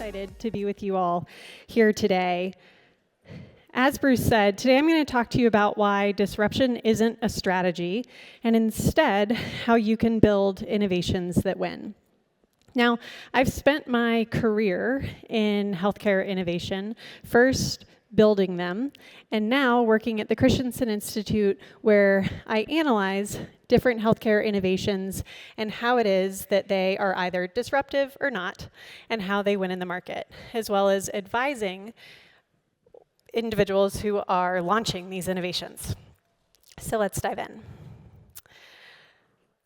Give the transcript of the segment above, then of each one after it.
excited to be with you all here today. As Bruce said, today I'm going to talk to you about why disruption isn't a strategy, and instead, how you can build innovations that win. Now, I've spent my career in healthcare innovation, first building them, and now working at the Christensen Institute, where I analyze different healthcare innovations and how it is that they are either disruptive or not, and how they win in the market, as well as advising individuals who are launching these innovations. So let's dive in.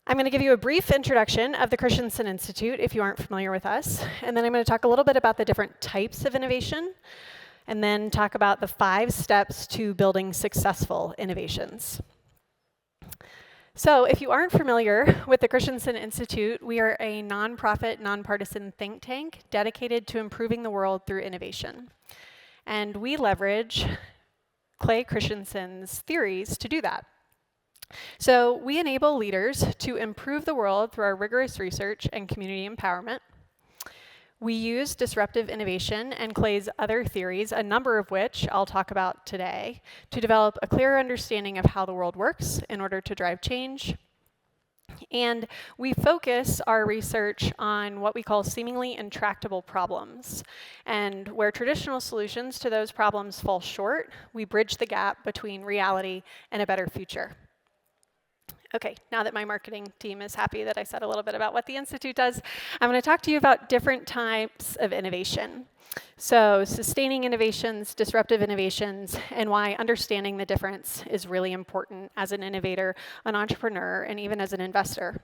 I'm going to give you a brief introduction of the Christensen Institute, if you aren't familiar with us, and then I'm going to talk a little bit about the different types of innovation, and then talk about the 5 steps to building successful innovations. So if you aren't familiar with the Christensen Institute, we are a nonprofit, nonpartisan think tank dedicated to improving the world through innovation. And we leverage Clay Christensen's theories to do that. So we enable leaders to improve the world through our rigorous research and community empowerment. We use disruptive innovation and Clay's other theories, a number of which I'll talk about today, to develop a clearer understanding of how the world works in order to drive change. And we focus our research on what we call seemingly intractable problems. And where traditional solutions to those problems fall short, we bridge the gap between reality and a better future. Okay, now that my marketing team is happy that I said a little bit about what the Institute does, I'm going to talk to you about different types of innovation. So sustaining innovations, disruptive innovations, and why understanding the difference is really important as an innovator, an entrepreneur, and even as an investor.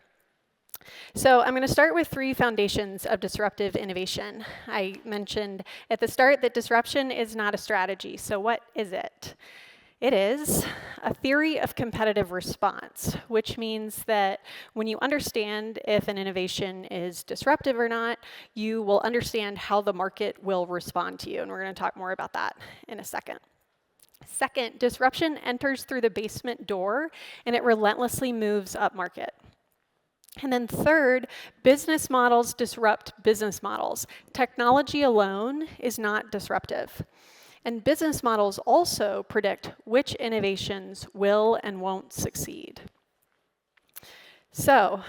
So I'm going to start with 3 foundations of disruptive innovation. I mentioned at the start that disruption is not a strategy. So what is it? It is a theory of competitive response, which means that when you understand if an innovation is disruptive or not, you will understand how the market will respond to you. And we're going to talk more about that in a second. Second, disruption enters through the basement door, and it relentlessly moves up market. And then third, business models disrupt business models. Technology alone is not disruptive. And business models also predict which innovations will and won't succeed. So,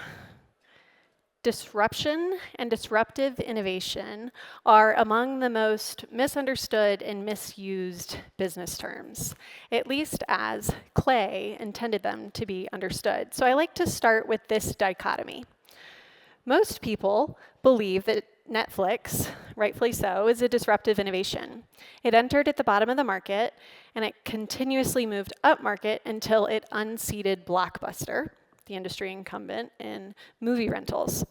disruption and disruptive innovation are among the most misunderstood and misused business terms, at least as Clay intended them to be understood. So I like to start with this dichotomy. Most people believe that Netflix, rightfully so, is a disruptive innovation. It entered at the bottom of the market, and it continuously moved up market until it unseated Blockbuster, the industry incumbent in movie rentals.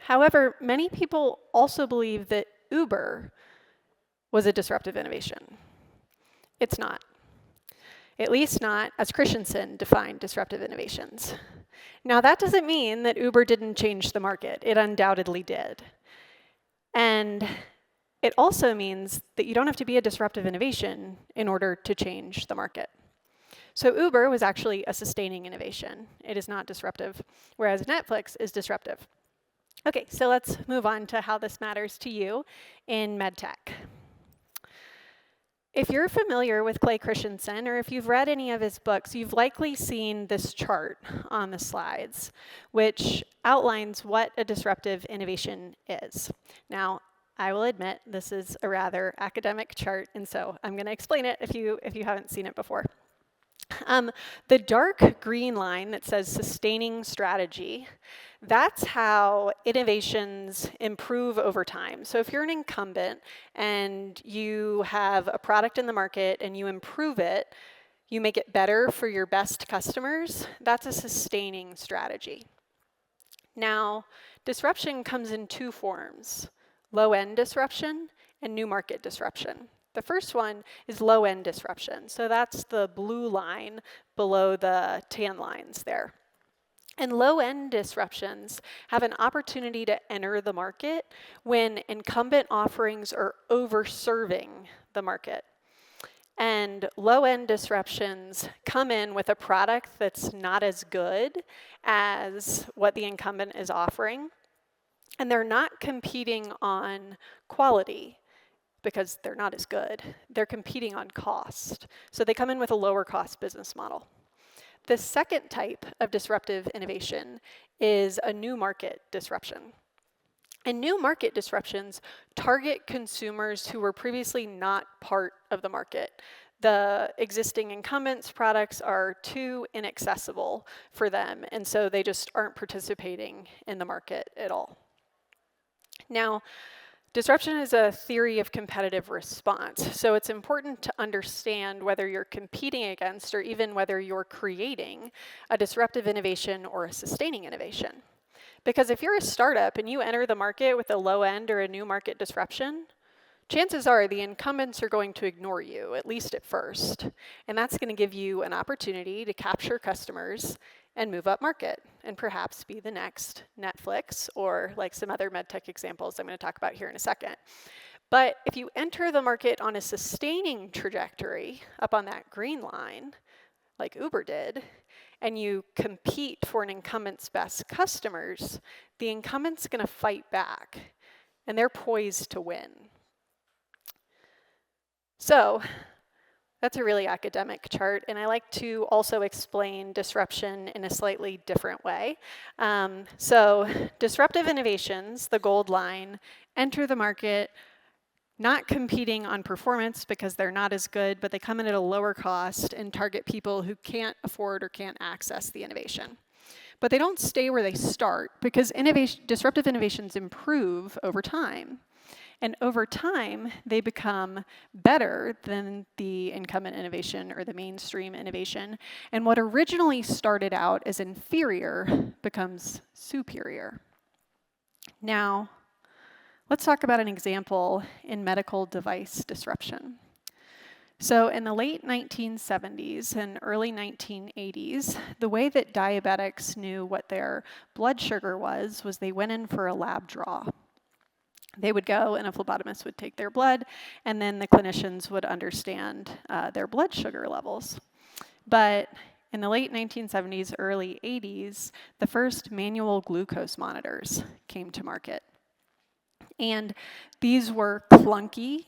However, many people also believe that Uber was a disruptive innovation. It's not. At least not as Christensen defined disruptive innovations. Now, that doesn't mean that Uber didn't change the market. It undoubtedly did. And it also means that you don't have to be a disruptive innovation in order to change the market. So Uber was actually a sustaining innovation. It is not disruptive, whereas Netflix is disruptive. Okay, so let's move on to how this matters to you in medtech. If you're familiar with Clay Christensen, or if you've read any of his books, you've likely seen this chart on the slides, which outlines what a disruptive innovation is. Now, I will admit this is a rather academic chart, and so I'm going to explain it if you haven't seen it before. The dark green line that says sustaining strategy, that's how innovations improve over time. So if you're an incumbent and you have a product in the market and you improve it, you make it better for your best customers, that's a sustaining strategy. Now, disruption comes in 2 forms, low-end disruption and new market disruption. The first one is low-end disruption. So that's the blue line below the tan lines there. And low-end disruptions have an opportunity to enter the market when incumbent offerings are over-serving the market. And low-end disruptions come in with a product that's not as good as what the incumbent is offering. And they're not competing on quality because they're not as good. They're competing on cost. So they come in with a lower cost business model. The second type of disruptive innovation is a new market disruption. And new market disruptions target consumers who were previously not part of the market. The existing incumbents' products are too inaccessible for them, and so they just aren't participating in the market at all. Now, disruption is a theory of competitive response, so it's important to understand whether you're competing against or even whether you're creating a disruptive innovation or a sustaining innovation. Because if you're a startup and you enter the market with a low end or a new market disruption, chances are the incumbents are going to ignore you, at least at first. And that's going to give you an opportunity to capture customers and move up market and perhaps be the next Netflix or like some other medtech examples I'm going to talk about here in a second. But if you enter the market on a sustaining trajectory up on that green line, like Uber did, and you compete for an incumbent's best customers, the incumbent's going to fight back, and they're poised to win. So that's a really academic chart, and I like to also explain disruption in a slightly different way. So disruptive innovations, the gold line, enter the market not competing on performance because they're not as good, but they come in at a lower cost and target people who can't afford or can't access the innovation. But they don't stay where they start because disruptive innovations improve over time. And over time, they become better than the incumbent innovation or the mainstream innovation. And what originally started out as inferior becomes superior. Now, let's talk about an example in medical device disruption. So in the late 1970s and early 1980s, the way that diabetics knew what their blood sugar was they went in for a lab draw. They would go and a phlebotomist would take their blood, and then the clinicians would understand their blood sugar levels. But in the late 1970s, early 80s, the first manual glucose monitors came to market. And these were clunky,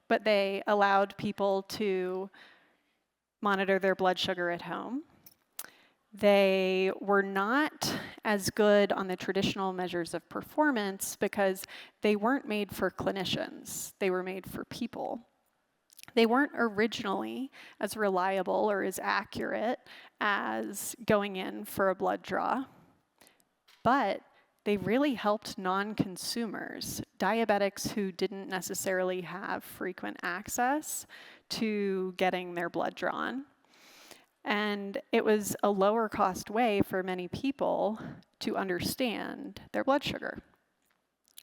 but they allowed people to monitor their blood sugar at home. They were not as good on the traditional measures of performance because they weren't made for clinicians. They were made for people. They weren't originally as reliable or as accurate as going in for a blood draw, but they really helped non-consumers, diabetics who didn't necessarily have frequent access to getting their blood drawn. And it was a lower cost way for many people to understand their blood sugar.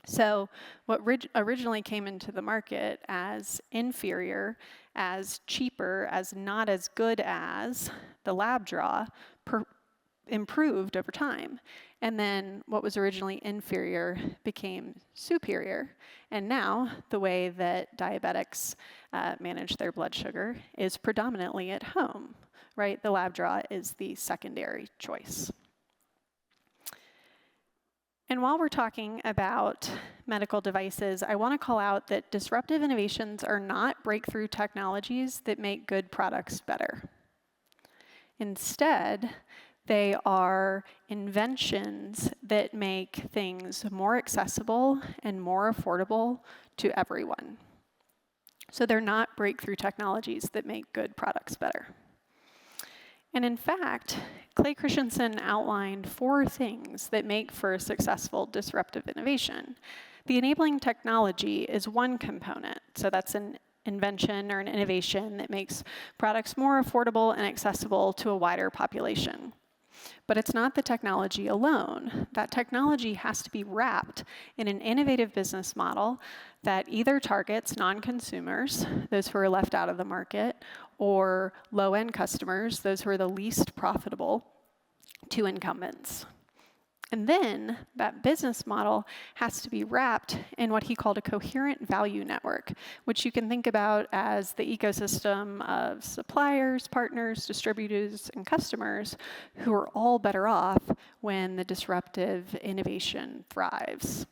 So what originally came into the market as inferior, as cheaper, as not as good as the lab draw improved over time. And then what was originally inferior became superior. And now the way that diabetics manage their blood sugar is predominantly at home, right? The lab draw is the secondary choice. And while we're talking about medical devices, I want to call out that disruptive innovations are not breakthrough technologies that make good products better. Instead, they are inventions that make things more accessible and more affordable to everyone. So they're not breakthrough technologies that make good products better. And in fact, Clay Christensen outlined 4 things that make for a successful disruptive innovation. The enabling technology is one component, so that's an invention or an innovation that makes products more affordable and accessible to a wider population. But it's not the technology alone. That technology has to be wrapped in an innovative business model that either targets non-consumers, those who are left out of the market, or low-end customers, those who are the least profitable, to incumbents. And then that business model has to be wrapped in what he called a coherent value network, which you can think about as the ecosystem of suppliers, partners, distributors, and customers who are all better off when the disruptive innovation thrives.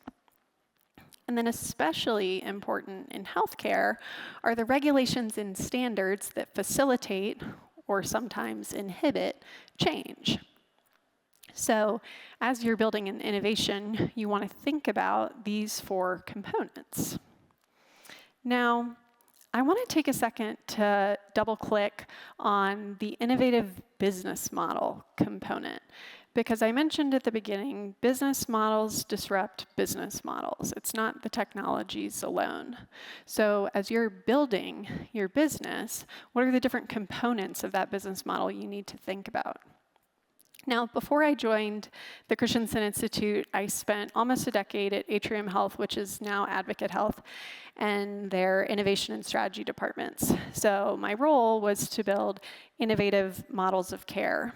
And then especially important in healthcare are the regulations and standards that facilitate or sometimes inhibit change. So as you're building an innovation, you want to think about these 4 components. Now, I want to take a second to double-click on the innovative business model component, because I mentioned at the beginning, business models disrupt business models. It's not the technologies alone. So as you're building your business, what are the different components of that business model you need to think about? Now, before I joined the Christensen Institute, I spent almost a decade at Atrium Health, which is now Advocate Health, and their innovation and strategy departments. So my role was to build innovative models of care.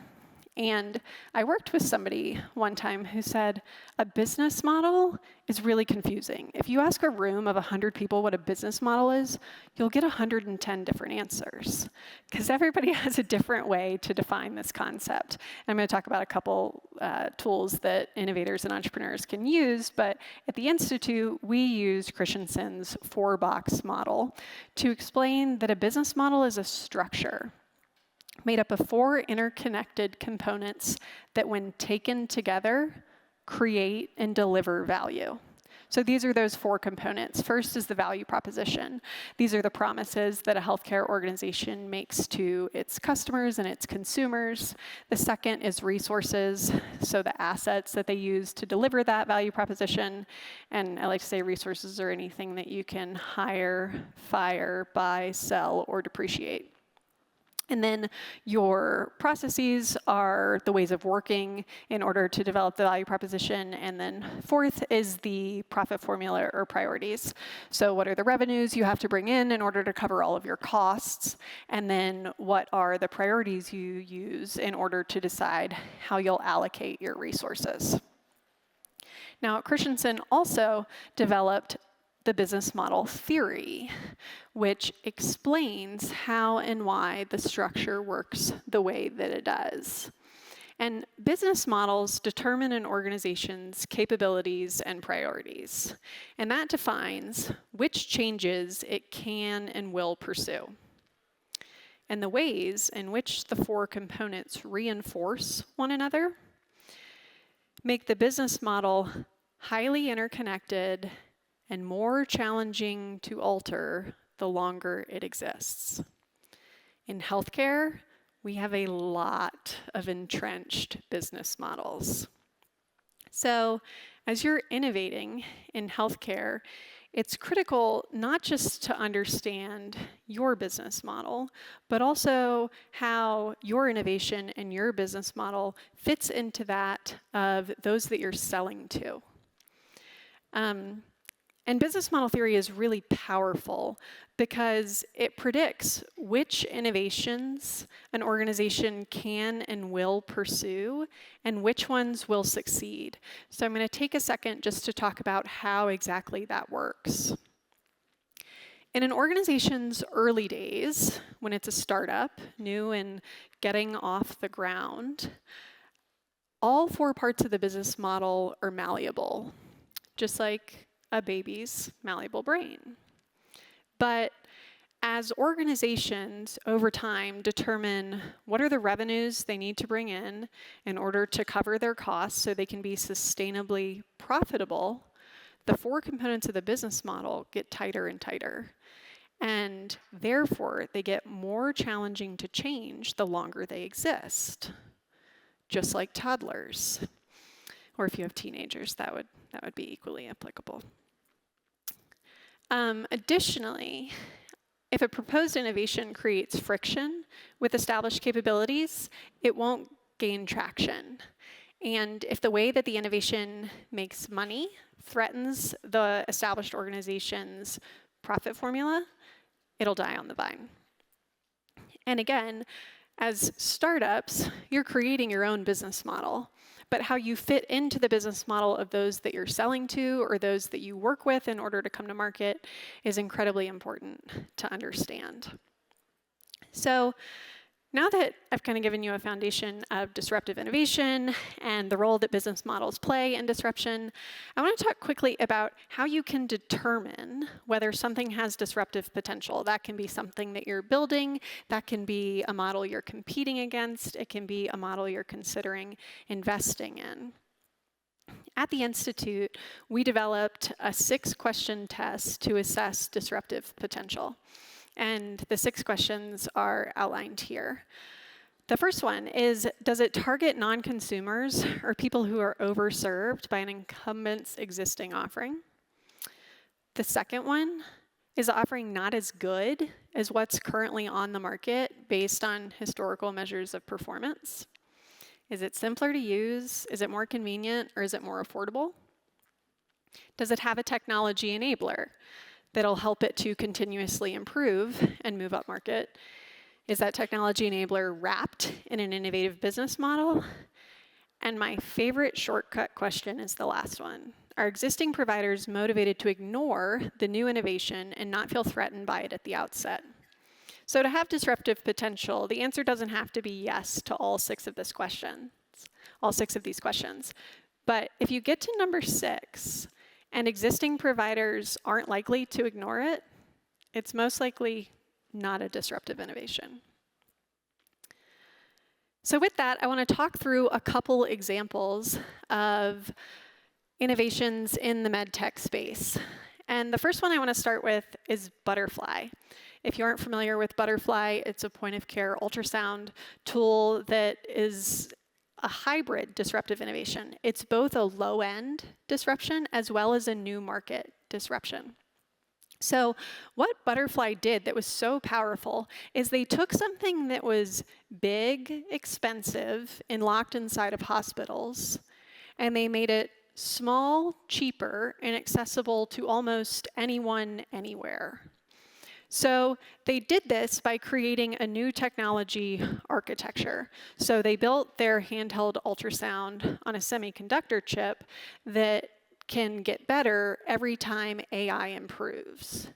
And I worked with somebody one time who said, a business model is really confusing. If you ask a room of 100 people what a business model is, you'll get 110 different answers, because everybody has a different way to define this concept. And I'm going to talk about a couple tools that innovators and entrepreneurs can use, but at the Institute, we use Christensen's 4-box model to explain that a business model is a structure made up of 4 interconnected components that, when taken together, create and deliver value. So these are those 4 components. First is the value proposition. These are the promises that a healthcare organization makes to its customers and its consumers. The second is resources, so the assets that they use to deliver that value proposition. And I like to say resources are anything that you can hire, fire, buy, sell, or depreciate. And then your processes are the ways of working in order to develop the value proposition. And then 4th is the profit formula or priorities. So what are the revenues you have to bring in order to cover all of your costs? And then what are the priorities you use in order to decide how you'll allocate your resources? Now, Christensen also developed the business model theory, which explains how and why the structure works the way that it does. And business models determine an organization's capabilities and priorities, and that defines which changes it can and will pursue. And the ways in which the 4 components reinforce one another make the business model highly interconnected and more challenging to alter the longer it exists. In healthcare, we have a lot of entrenched business models. So as you're innovating in healthcare, it's critical not just to understand your business model, but also how your innovation and your business model fits into that of those that you're selling to. And business model theory is really powerful because it predicts which innovations an organization can and will pursue and which ones will succeed. So I'm going to take a second just to talk about how exactly that works. In an organization's early days, when it's a startup, new and getting off the ground, all 4 parts of the business model are malleable, just like a baby's malleable brain. But as organizations over time determine what are the revenues they need to bring in order to cover their costs so they can be sustainably profitable, the 4 components of the business model get tighter and tighter. And therefore, they get more challenging to change the longer they exist, just like toddlers. Or if you have teenagers, that would be equally applicable. Additionally, if a proposed innovation creates friction with established capabilities, it won't gain traction. And if the way that the innovation makes money threatens the established organization's profit formula, it'll die on the vine. And again, as startups, you're creating your own business model. but how you fit into the business model of those that you're selling to or those that you work with in order to come to market is incredibly important to understand. So now that I've kind of given you a foundation of disruptive innovation and the role that business models play in disruption, I want to talk quickly about how you can determine whether something has disruptive potential. That can be something that you're building, that can be a model you're competing against, it can be a model you're considering investing in. At the Institute, we developed a 6-question test to assess disruptive potential. And the 6 questions are outlined here. The first one is, does it target non-consumers or people who are overserved by an incumbent's existing offering? The second one, is the offering not as good as what's currently on the market based on historical measures of performance? Is it simpler to use? Is it more convenient? Or is it more affordable? Does it have a technology enabler that'll help it to continuously improve and move up market? Is that technology enabler wrapped in an innovative business model? And my favorite shortcut question is the last one. Are existing providers motivated to ignore the new innovation and not feel threatened by it at the outset? So to have disruptive potential, the answer doesn't have to be yes to all 6 of these questions. But if you get to number 6, and existing providers aren't likely to ignore it, it's most likely not a disruptive innovation. So with that, I want to talk through a couple examples of innovations in the med tech space. And the first one I want to start with is Butterfly. If you aren't familiar with Butterfly, it's a point-of-care ultrasound tool that is a hybrid disruptive innovation. It's both a low-end disruption as well as a new market disruption. So what Butterfly did that was so powerful is they took something that was big, expensive, and locked inside of hospitals, and they made it small, cheaper, and accessible to almost anyone, anywhere. So they did this by creating a new technology architecture. So they built their handheld ultrasound on a semiconductor chip that can get better every time AI improves.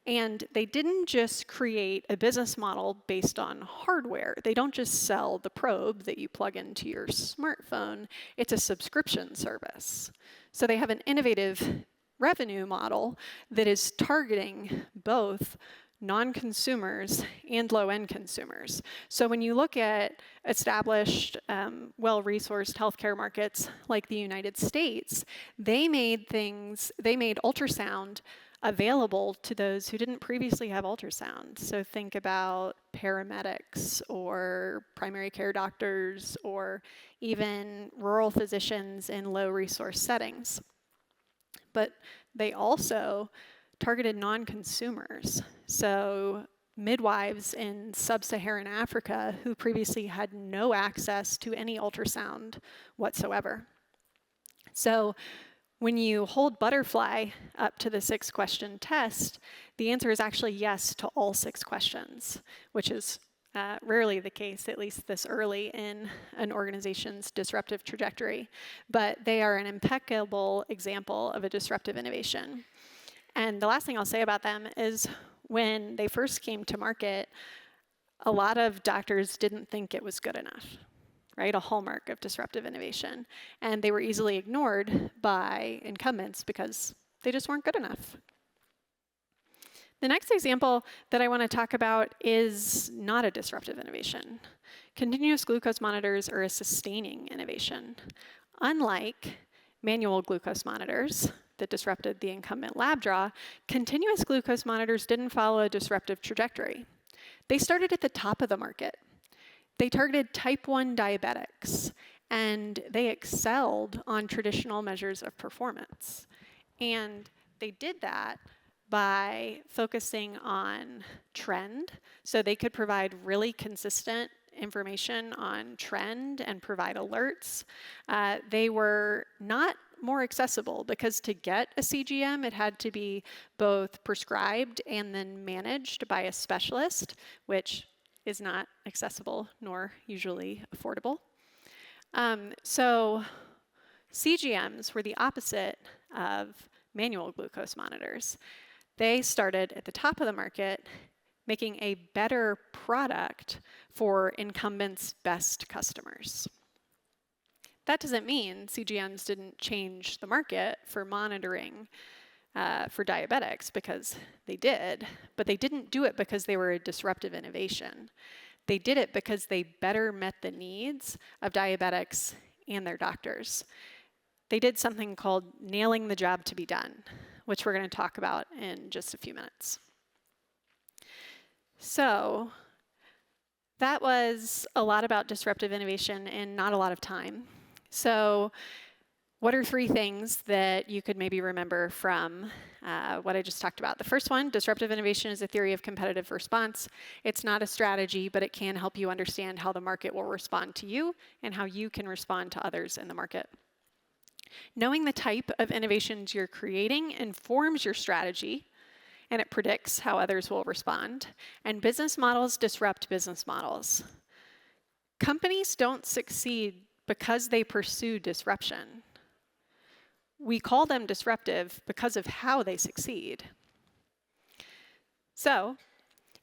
And they didn't just create a business model based on hardware. They don't just sell the probe that you plug into your smartphone. It's a subscription service. So they have an innovative revenue model that is targeting both non-consumers and low-end consumers. So when you look at established, well-resourced healthcare markets like the United States, they made ultrasound available to those who didn't previously have ultrasound. So think about paramedics or primary care doctors or even rural physicians in low-resource settings. But they also targeted non-consumers. So midwives in sub-Saharan Africa who previously had no access to any ultrasound whatsoever. So when you hold Butterfly up to the 6-question test, the answer is actually yes to all 6 questions, which is rarely the case, at least this early in an organization's disruptive trajectory. But they are an impeccable example of a disruptive innovation. And the last thing I'll say about them is when they first came to market, a lot of doctors didn't think it was good enough, right? A hallmark of disruptive innovation. And they were easily ignored by incumbents because they just weren't good enough. The next example that I want to talk about is not a disruptive innovation. Continuous glucose monitors are a sustaining innovation. Unlike manual glucose monitors that disrupted the incumbent lab draw, continuous glucose monitors didn't follow a disruptive trajectory. They started at the top of the market. They targeted type 1 diabetics, and they excelled on traditional measures of performance. And they did that by focusing on trend, so they could provide really consistent information on trend and provide alerts. They were not more accessible because to get a CGM, it had to be both prescribed and then managed by a specialist, which is not accessible nor usually affordable. So CGMs were the opposite of manual glucose monitors. They started at the top of the market, making a better product for incumbents' best customers. That doesn't mean CGMs didn't change the market for monitoring for diabetics, because they did, but they didn't do it because they were a disruptive innovation. They did it because they better met the needs of diabetics and their doctors. They did something called nailing the job to be done, which we're going to talk about in just a few minutes. So that was a lot about disruptive innovation in not a lot of time. So what are 3 things that you could maybe remember from what I just talked about? The first one, disruptive innovation is a theory of competitive response. It's not a strategy, but it can help you understand how the market will respond to you and how you can respond to others in the market. Knowing the type of innovations you're creating informs your strategy, and it predicts how others will respond. And business models disrupt business models. Companies don't succeed because they pursue disruption. We call them disruptive because of how they succeed. So,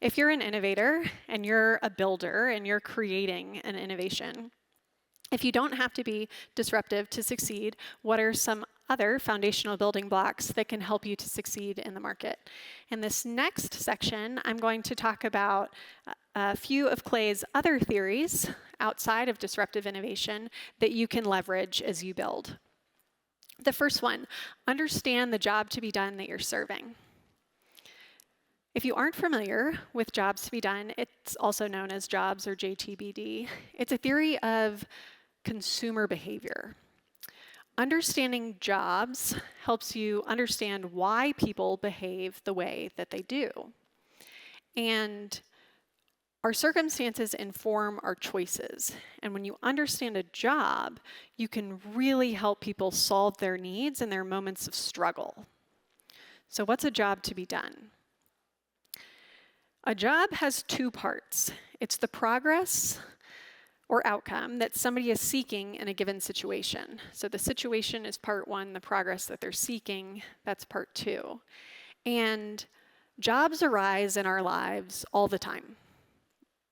if you're an innovator and you're a builder and you're creating an innovation, if you don't have to be disruptive to succeed, what are some other foundational building blocks that can help you to succeed in the market? In this next section, I'm going to talk about a few of Clay's other theories outside of disruptive innovation that you can leverage as you build. The first one, understand the job to be done that you're serving. If you aren't familiar with jobs to be done, it's also known as jobs or JTBD. It's a theory of consumer behavior. Understanding jobs helps you understand why people behave the way that they do. And our circumstances inform our choices. And when you understand a job, you can really help people solve their needs in their moments of struggle. So what's a job to be done? A job has 2 parts. It's the progress or outcome that somebody is seeking in a given situation. So the situation is part 1, the progress that they're seeking, that's part 2. And jobs arise in our lives all the time.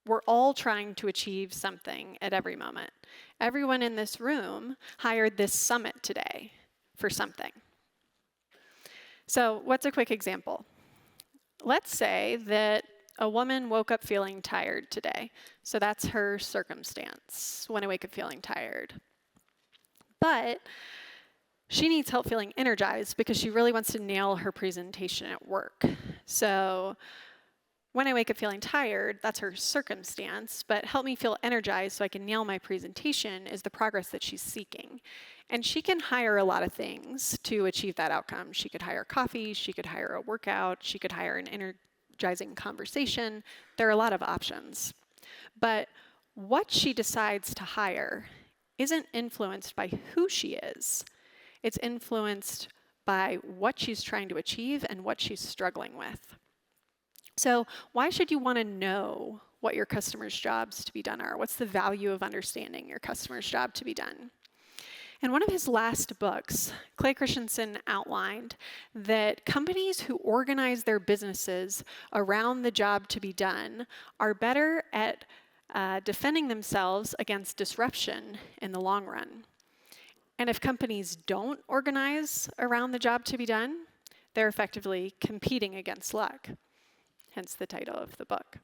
We're all trying to achieve something at every moment. Everyone in this room hired this summit today for something. So what's a quick example? Let's say that a woman woke up feeling tired today. So that's her circumstance, when I wake up feeling tired. But she needs help feeling energized because she really wants to nail her presentation at work. So when I wake up feeling tired, that's her circumstance, but help me feel energized so I can nail my presentation is the progress that she's seeking. And she can hire a lot of things to achieve that outcome. She could hire coffee, she could hire a workout, she could hire an energizing conversation. There are a lot of options. But what she decides to hire isn't influenced by who she is. It's influenced by what she's trying to achieve and what she's struggling with. So why should you want to know what your customers' jobs to be done are? What's the value of understanding your customer's job to be done? In one of his last books, Clay Christensen outlined that companies who organize their businesses around the job to be done are better at defending themselves against disruption in the long run. And if companies don't organize around the job to be done, they're effectively competing against luck. Hence the title of the book.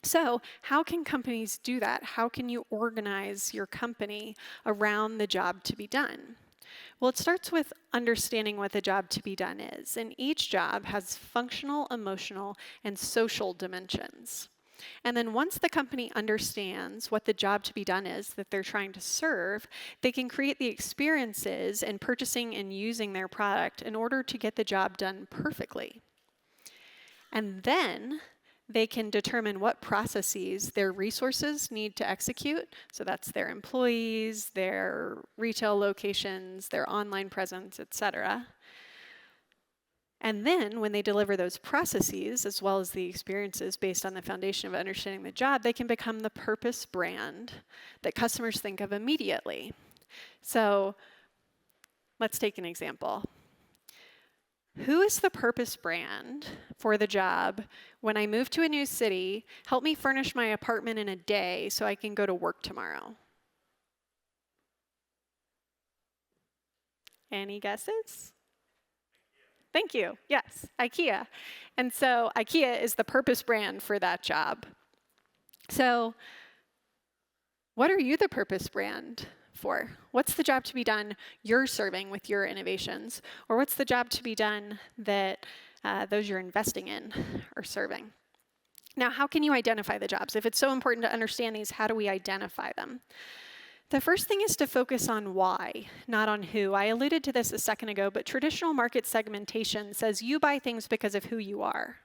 So how can companies do that? How can you organize your company around the job to be done? Well, it starts with understanding what the job to be done is. And each job has functional, emotional, and social dimensions. And then once the company understands what the job to be done is that they're trying to serve, they can create the experiences in purchasing and using their product in order to get the job done perfectly. And then they can determine what processes their resources need to execute. So that's their employees, their retail locations, their online presence, etc. And then when they deliver those processes, as well as the experiences based on the foundation of understanding the job, they can become the purpose brand that customers think of immediately. So let's take an example. Who is the purpose brand for the job when I move to a new city, help me furnish my apartment in a day so I can go to work tomorrow? Any guesses? Thank you. Yes, IKEA. And so IKEA is the purpose brand for that job. So what are you the purpose brand for? What's the job to be done you're serving with your innovations? Or what's the job to be done that those you're investing in are serving? Now, how can you identify the jobs? If it's so important to understand these, how do we identify them? The first thing is to focus on why, not on who. I alluded to this a second ago, but traditional market segmentation says you buy things because of who you are.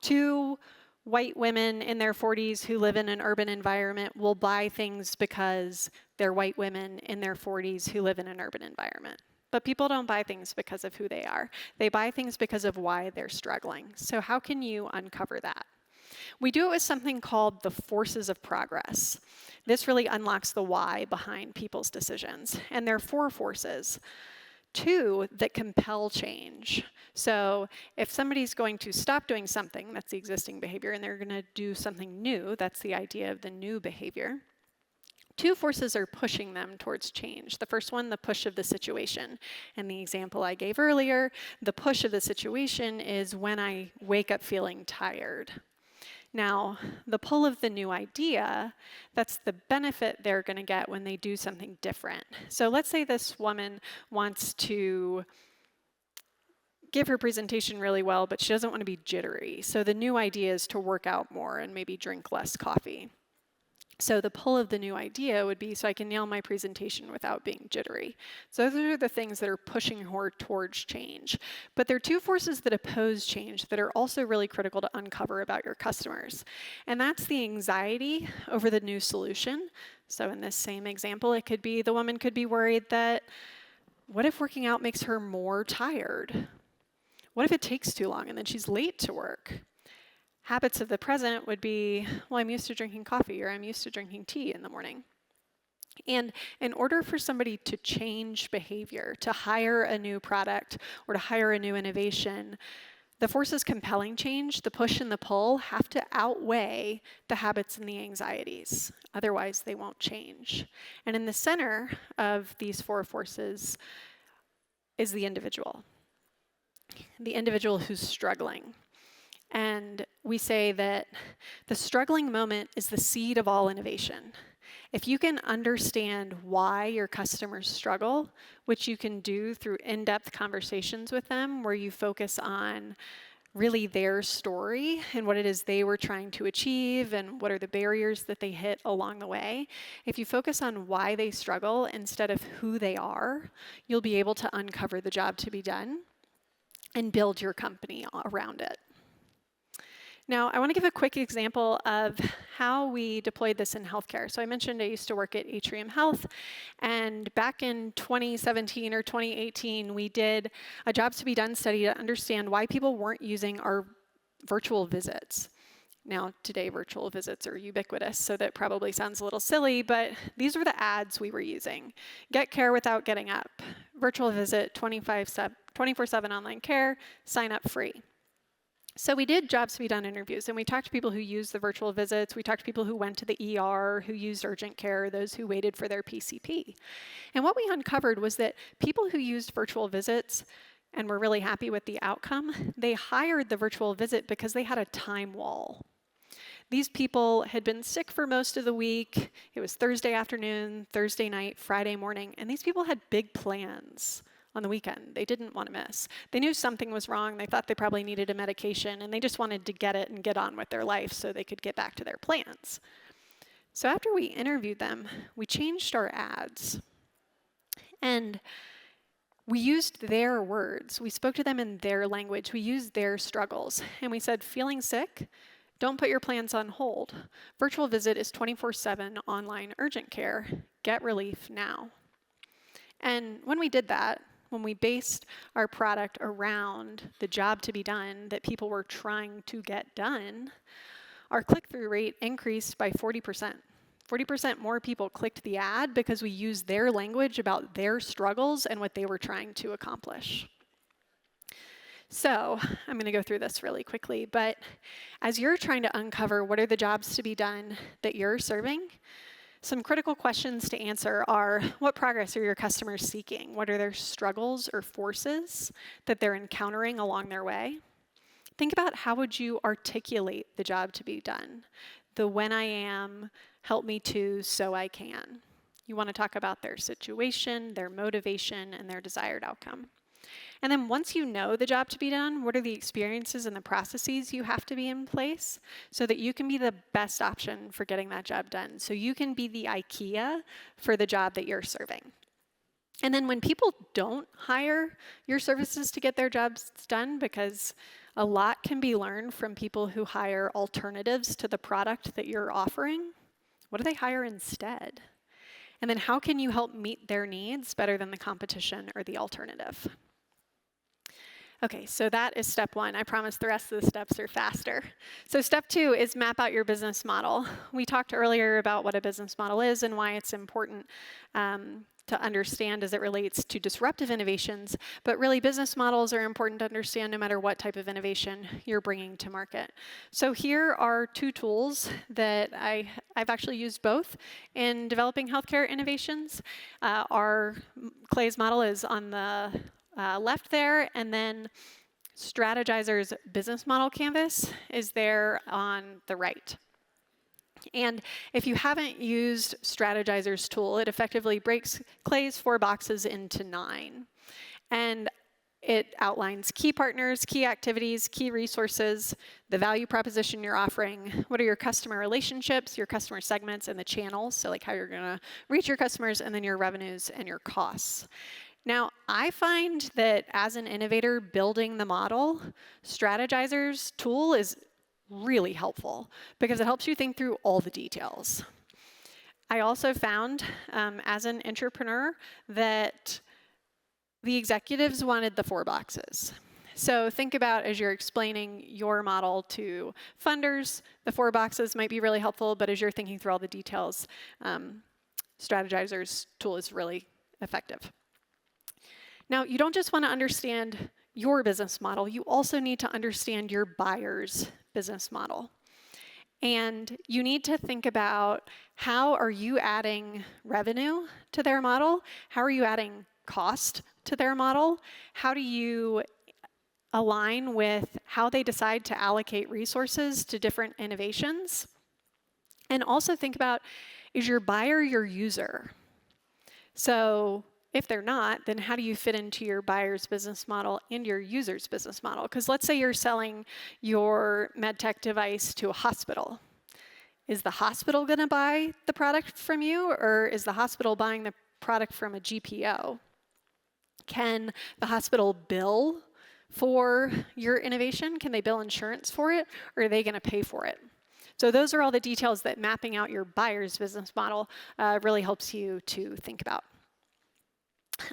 Two white women in their 40s who live in an urban environment will buy things because they're white women in their 40s who live in an urban environment. But people don't buy things because of who they are. They buy things because of why they're struggling. So how can you uncover that? We do it with something called the forces of progress. This really unlocks the why behind people's decisions. And there are 4 forces. 2 that compel change. So if somebody's going to stop doing something, that's the existing behavior, and they're going to do something new, that's the idea of the new behavior. 2 forces are pushing them towards change. The first one, the push of the situation. And the example I gave earlier, the push of the situation is when I wake up feeling tired. Now, the pull of the new idea, that's the benefit they're going to get when they do something different. So let's say this woman wants to give her presentation really well, but she doesn't want to be jittery. So the new idea is to work out more and maybe drink less coffee. So the pull of the new idea would be so I can nail my presentation without being jittery. So those are the things that are pushing her towards change. But there are 2 forces that oppose change that are also really critical to uncover about your customers. And that's the anxiety over the new solution. So in this same example, it could be the woman could be worried that, what if working out makes her more tired? What if it takes too long and then she's late to work? Habits of the present would be, well, I'm used to drinking coffee or I'm used to drinking tea in the morning. And in order for somebody to change behavior, to hire a new product or to hire a new innovation, the forces compelling change, the push and the pull, have to outweigh the habits and the anxieties. Otherwise, they won't change. And in the center of these 4 forces is the individual who's struggling. And we say that the struggling moment is the seed of all innovation. If you can understand why your customers struggle, which you can do through in-depth conversations with them, where you focus on really their story and what it is they were trying to achieve and what are the barriers that they hit along the way. If you focus on why they struggle instead of who they are, you'll be able to uncover the job to be done and build your company around it. Now, I want to give a quick example of how we deployed this in healthcare. So I mentioned I used to work at Atrium Health, and back in 2017 or 2018, we did a jobs to be done study to understand why people weren't using our virtual visits. Now, today, virtual visits are ubiquitous, so that probably sounds a little silly, but these were the ads we were using. Get care without getting up. Virtual visit, 24/7 online care, sign up free. So we did jobs to be done interviews, and we talked to people who used the virtual visits. We talked to people who went to the ER, who used urgent care, those who waited for their PCP. And what we uncovered was that people who used virtual visits and were really happy with the outcome, they hired the virtual visit because they had a time wall. These people had been sick for most of the week. It was Thursday afternoon, Thursday night, Friday morning, and these people had big plans on the weekend. They didn't want to miss. They knew something was wrong. They thought they probably needed a medication, and they just wanted to get it and get on with their life so they could get back to their plans. So after we interviewed them, we changed our ads. And we used their words. We spoke to them in their language. We used their struggles. And we said, feeling sick? Don't put your plans on hold. Virtual visit is 24/7 online urgent care. Get relief now. And when we did that, when we based our product around the job to be done that people were trying to get done, our click-through rate increased by 40%. 40% more people clicked the ad because we used their language about their struggles and what they were trying to accomplish. So I'm going to go through this really quickly, but as you're trying to uncover what are the jobs to be done that you're serving, some critical questions to answer are, what progress are your customers seeking? What are their struggles or forces that they're encountering along their way? Think about how would you articulate the job to be done? The when I am, help me to, so I can. You want to talk about their situation, their motivation, and their desired outcome. And then once you know the job to be done, what are the experiences and the processes you have to be in place so that you can be the best option for getting that job done? So you can be the IKEA for the job that you're serving. And then when people don't hire your services to get their jobs done, because a lot can be learned from people who hire alternatives to the product that you're offering, what do they hire instead? And then how can you help meet their needs better than the competition or the alternative? Okay, so that is step one. I promise the rest of the steps are faster. So step two is map out your business model. We talked earlier about what a business model is and why it's important to understand as it relates to disruptive innovations, but really business models are important to understand no matter what type of innovation you're bringing to market. So here are two tools that I've actually used both in developing healthcare innovations. Clay's model is on the left there, and then Strategizer's business model canvas is there on the right. And if you haven't used Strategizer's tool, it effectively breaks Clay's 4 boxes into 9. And it outlines key partners, key activities, key resources, the value proposition you're offering, what are your customer relationships, your customer segments, and the channels, so like how you're going to reach your customers, and then your revenues and your costs. Now, I find that as an innovator building the model, Strategizer's tool is really helpful because it helps you think through all the details. I also found, as an entrepreneur, that the executives wanted the 4 boxes. So think about as you're explaining your model to funders, the 4 boxes might be really helpful, but as you're thinking through all the details, Strategizer's tool is really effective. Now, you don't just want to understand your business model, you also need to understand your buyer's business model. And you need to think about how are you adding revenue to their model? How are you adding cost to their model? How do you align with how they decide to allocate resources to different innovations? And also think about, is your buyer your user? So if they're not, then how do you fit into your buyer's business model and your user's business model? Because let's say you're selling your medtech device to a hospital. Is the hospital going to buy the product from you, or is the hospital buying the product from a GPO? Can the hospital bill for your innovation? Can they bill insurance for it, or are they going to pay for it? So those are all the details that mapping out your buyer's business model really helps you to think about.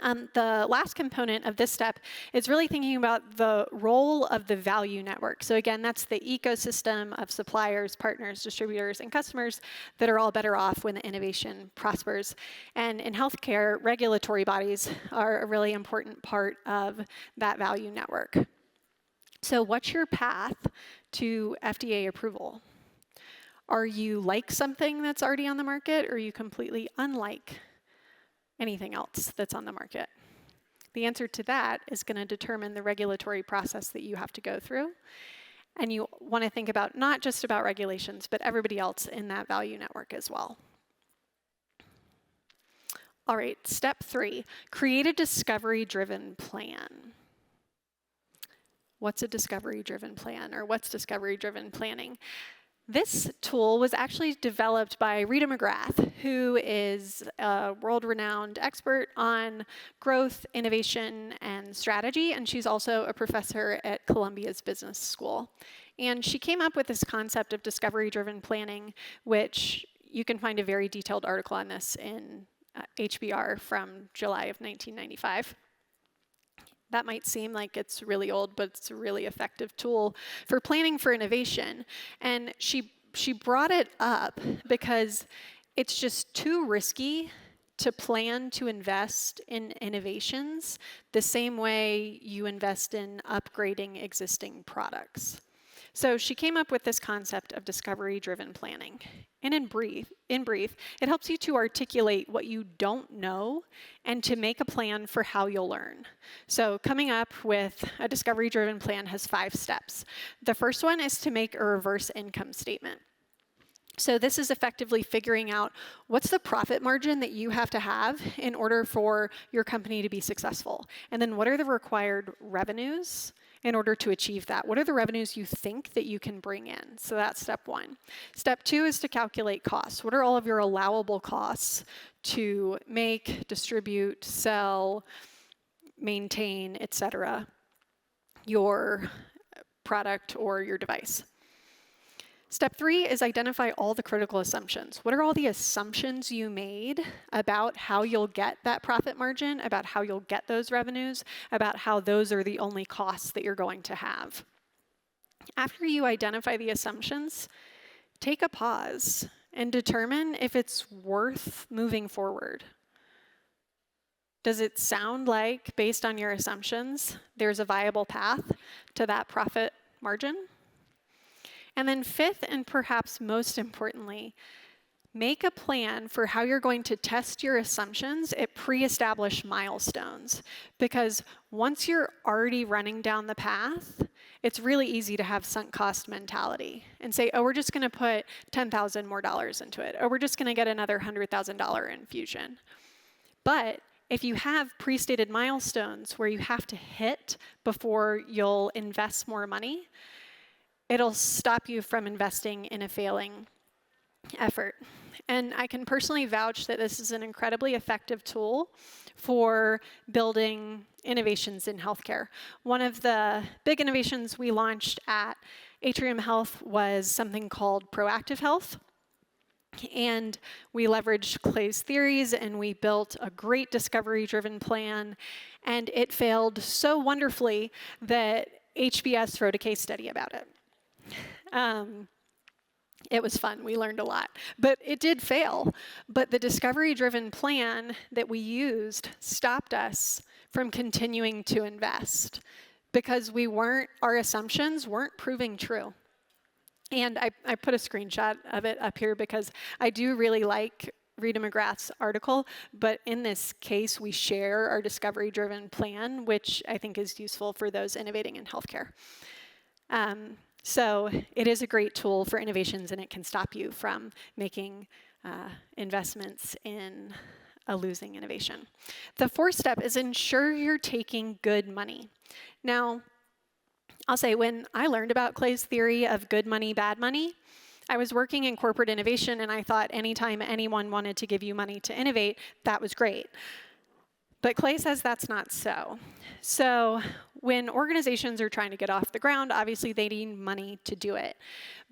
The last component of this step is really thinking about the role of the value network. So again, that's the ecosystem of suppliers, partners, distributors, and customers that are all better off when the innovation prospers. And in healthcare, regulatory bodies are a really important part of that value network. So what's your path to FDA approval? Are you like something that's already on the market, or are you completely unlike anything else that's on the market? The answer to that is going to determine the regulatory process that you have to go through. And you want to think about not just about regulations, but everybody else in that value network as well. All right, step 3, create a discovery-driven plan. What's a discovery-driven plan, or what's discovery-driven planning? This tool was actually developed by Rita McGrath, who is a world-renowned expert on growth, innovation, and strategy, and she's also a professor at Columbia's Business School. And she came up with this concept of discovery-driven planning, which you can find a very detailed article on this in HBR from July of 1995. That might seem like it's really old, but it's a really effective tool for planning for innovation. And she brought it up because it's just too risky to plan to invest in innovations the same way you invest in upgrading existing products. So she came up with this concept of discovery-driven planning. And in brief, it helps you to articulate what you don't know and to make a plan for how you'll learn. So coming up with a discovery-driven plan has 5 steps. The first one is to make a reverse income statement. So this is effectively figuring out what's the profit margin that you have to have in order for your company to be successful. And then what are the required revenues in order to achieve that? What are the revenues you think that you can bring in? So that's step 1. Step 2 is to calculate costs. What are all of your allowable costs to make, distribute, sell, maintain, etc., your product or your device? Step 3 is identify all the critical assumptions. What are all the assumptions you made about how you'll get that profit margin, about how you'll get those revenues, about how those are the only costs that you're going to have? After you identify the assumptions, take a pause and determine if it's worth moving forward. Does it sound like, based on your assumptions, there's a viable path to that profit margin? And then 5th, and perhaps most importantly, make a plan for how you're going to test your assumptions at pre-established milestones. Because once you're already running down the path, it's really easy to have sunk cost mentality and say, oh, we're just going to put $10,000 more into it. Or we're just going to get another $100,000 infusion. But if you have pre-stated milestones where you have to hit before you'll invest more money, it'll stop you from investing in a failing effort. And I can personally vouch that this is an incredibly effective tool for building innovations in healthcare. One of the big innovations we launched at Atrium Health was something called Proactive Health. And we leveraged Clay's theories, and we built a great discovery-driven plan. And it failed so wonderfully that HBS wrote a case study about it. It was fun. We learned a lot. But it did fail. But the discovery-driven plan that we used stopped us from continuing to invest because our assumptions weren't proving true. And I put a screenshot of it up here because I do really like Rita McGrath's article, but in this case, we share our discovery-driven plan, which I think is useful for those innovating in healthcare. So it is a great tool for innovations, and it can stop you from making investments in a losing innovation. The 4th step is ensure you're taking good money. Now, I'll say when I learned about Clay's theory of good money, bad money, I was working in corporate innovation, and I thought anytime anyone wanted to give you money to innovate, that was great. But Clay says that's not so. So when organizations are trying to get off the ground, obviously they need money to do it.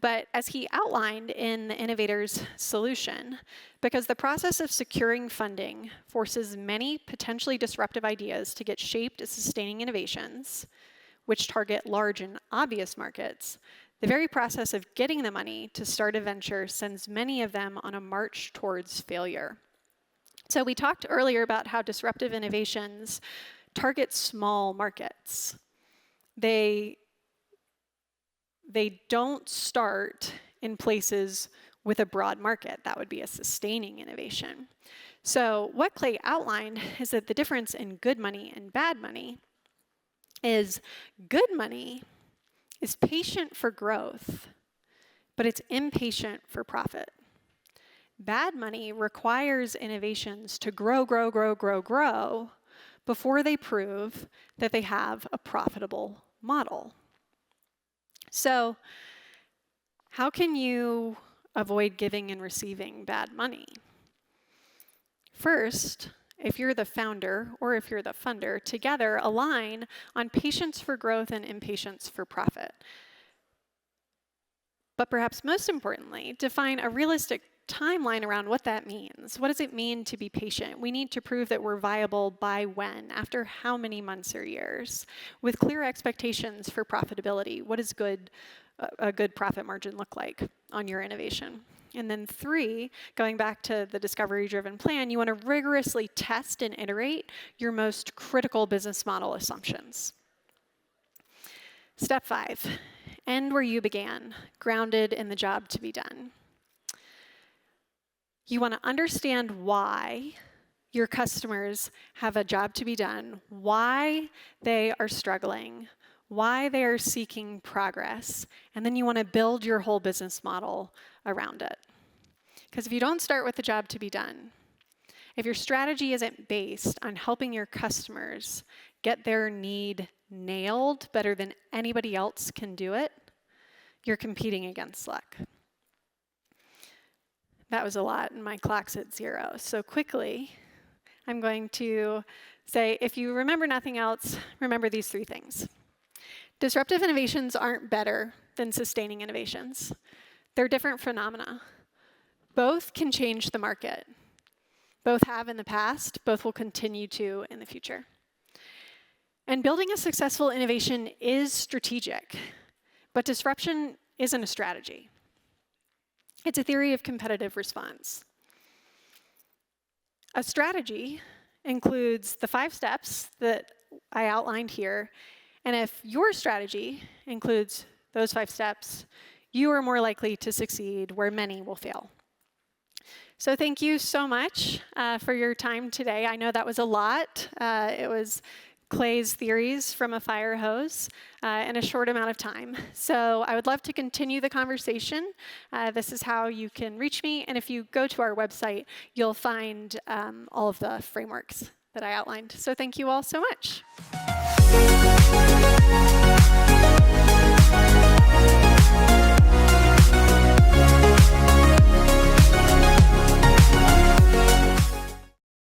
But as he outlined in the Innovator's Solution, because the process of securing funding forces many potentially disruptive ideas to get shaped as sustaining innovations, which target large and obvious markets, the very process of getting the money to start a venture sends many of them on a march towards failure. So we talked earlier about how disruptive innovations target small markets. They don't start in places with a broad market. That would be a sustaining innovation. So what Clay outlined is that the difference in good money and bad money is good money is patient for growth, but it's impatient for profit. Bad money requires innovations to grow before they prove that they have a profitable model. So, how can you avoid giving and receiving bad money? First, if you're the founder or if you're the funder, together align on patience for growth and impatience for profit. But perhaps most importantly, define a realistic timeline around what that means. What does it mean to be patient? We need to prove that we're viable by when, after how many months or years, with clear expectations for profitability. What does a good profit margin look like on your innovation? And then 3, going back to the discovery-driven plan, you want to rigorously test and iterate your most critical business model assumptions. Step 5, end where you began, grounded in the job to be done. You want to understand why your customers have a job to be done, why they are struggling, why they are seeking progress, and then you want to build your whole business model around it. Because if you don't start with the job to be done, if your strategy isn't based on helping your customers get their need nailed better than anybody else can do it, you're competing against luck. That was a lot, and my clock's at 0. So quickly, I'm going to say, if you remember nothing else, remember these 3 things. Disruptive innovations aren't better than sustaining innovations. They're different phenomena. Both can change the market. Both have in the past. Both will continue to in the future. And building a successful innovation is strategic, but disruption isn't a strategy. It's a theory of competitive response. A strategy includes the 5 steps that I outlined here, and if your strategy includes those 5 steps, you are more likely to succeed where many will fail. So thank you so much for your time today. I know that was a lot. It was Clay's theories from a fire hose in a short amount of time. So I would love to continue the conversation. This is how you can reach me. And if you go to our website, you'll find all of the frameworks that I outlined. So thank you all so much.